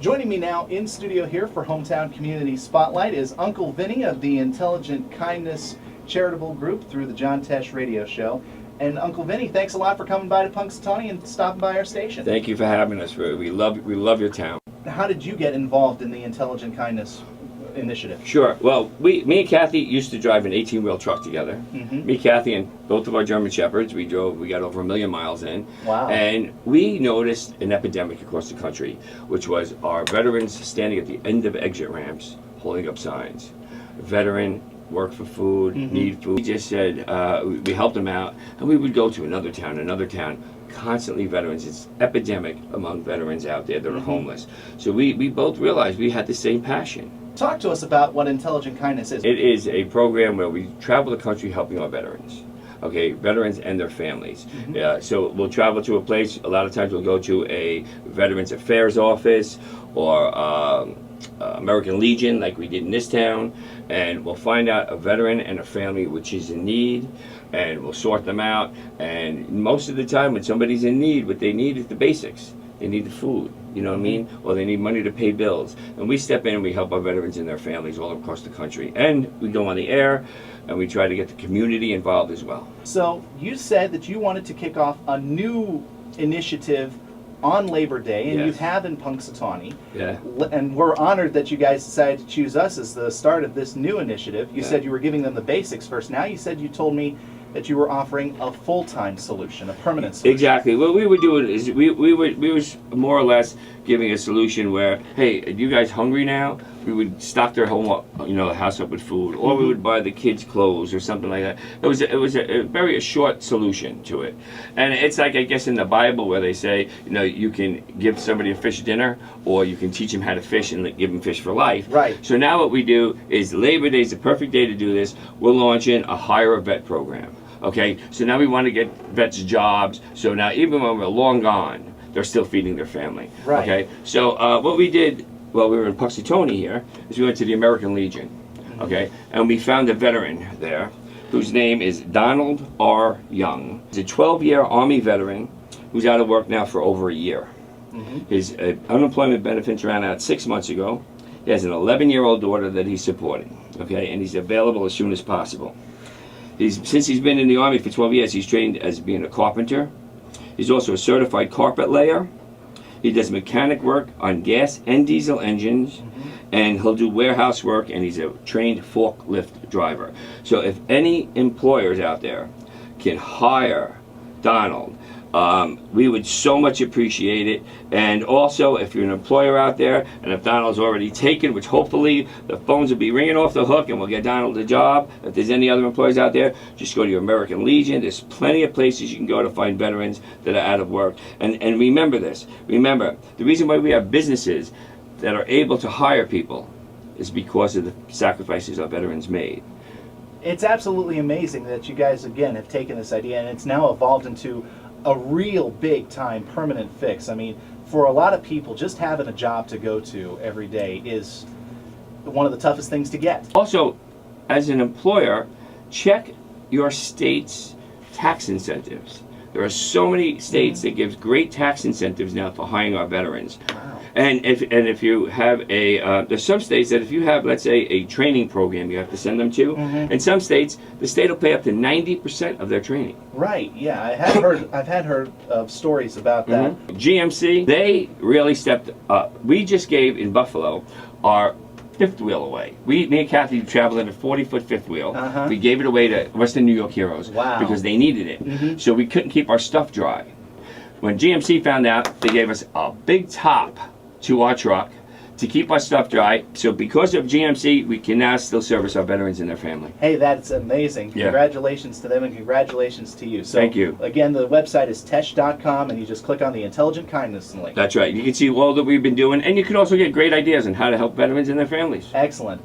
Joining me now in studio here for Hometown Community Spotlight is Uncle Vinny of the Intelligent Kindness Charitable Group through the John Tesh Radio Show. And Uncle Vinny, thanks a lot for coming by to Punxsutawney and stopping by our station. Thank you for having us. We love your town. How did you get involved in the Intelligent Kindness initiative? Sure. Well, me and Kathy used to drive an 18-wheel truck together. Me, Kathy, and both of our German Shepherds. We got over 1 million miles in. Wow. And we noticed an epidemic across the country, which was our veterans standing at the end of exit ramps holding up signs. Veteran, work for food, need food. We just said, we helped them out, and we would go to another town, constantly veterans. It's epidemic among veterans out there that are homeless. So we both realized we had the same passion. Talk to us about what Intelligent Kindness is. It is a program where we travel the country helping our veterans. Okay, veterans and their families. So we'll travel to a place, a lot of times we'll go to a Veterans Affairs office or American Legion like we did in this town, and we'll find out a veteran and a family which is in need, and we'll sort them out. And most of the time when somebody's in need, what they need is the basics. They need the food, you know what I mean? Or they need money to pay bills. And we step in and we help our veterans and their families all across the country. And we go on the air and we try to get the community involved as well. So you said that you wanted to kick off a new initiative on Labor Day, and you have in Punxsutawney. Yeah. And we're honored that you guys decided to choose us as the start of this new initiative. You said you were giving them the basics first. Now you told me that you were offering a full-time solution, a permanent solution. Exactly. What we were doing is we were more or less giving a solution where, hey, are you guys hungry now? We would stock their home up, house up with food, or we would buy the kids clothes or something like that. It was a very short solution to it, and it's like, I guess, in the Bible where they say, you can give somebody a fish dinner, or you can teach them how to fish and give them fish for life. Right. So now what we do is Labor Day is the perfect day to do this. We're launching a Hire a Vet program. Okay, so now we want to get vets jobs. So now even when we're long gone, they're still feeding their family. Right. Okay, so what we did while we were in Punxsutawney here is we went to the American Legion. Okay, and we found a veteran there whose name is Donald R. Young. He's a 12-year Army veteran who's out of work now for over a year. His unemployment benefits ran out 6 months ago. He has an 11-year-old daughter that he's supporting. Okay, and he's available as soon as possible. Since he's been in the Army for 12 years, he's trained as being a carpenter. He's also a certified carpet layer. He does mechanic work on gas and diesel engines, and he'll do warehouse work, and he's a trained forklift driver. So if any employers out there can hire Donald, we would so much appreciate it. And also, if you're an employer out there, and if Donald's already taken, which hopefully the phones will be ringing off the hook and we'll get Donald a job. If there's any other employers out there, just go to your American Legion. There's plenty of places you can go to find veterans that are out of work. And remember this. Remember, the reason why we have businesses that are able to hire people is because of the sacrifices our veterans made. It's absolutely amazing that you guys, again, have taken this idea and it's now evolved into a real big-time permanent fix. I mean, for a lot of people, just having a job to go to every day is one of the toughest things to get. Also, as an employer, check your state's tax incentives. There are so many states that give great tax incentives now for hiring our veterans. Wow. And if you have there's some states that if you have, let's say, a training program you have to send them to, in some states, the state will pay up to 90% of their training. Right, yeah, I've had heard of stories about that. GMC, they really stepped up. We just gave, in Buffalo, our fifth wheel away. Me and Kathy traveled in a 40-foot fifth wheel. We gave it away to Western New York Heroes because they needed it. So we couldn't keep our stuff dry. When GMC found out, they gave us a big top to our truck to keep our stuff dry. So because of GMC, we can now still service our veterans and their family. Hey, that's amazing. Yeah. Congratulations to them and congratulations to you. So, thank you. Again, the website is tesh.com and you just click on the Intelligent Kindness link. That's right. You can see all that we've been doing, and you can also get great ideas on how to help veterans and their families. Excellent.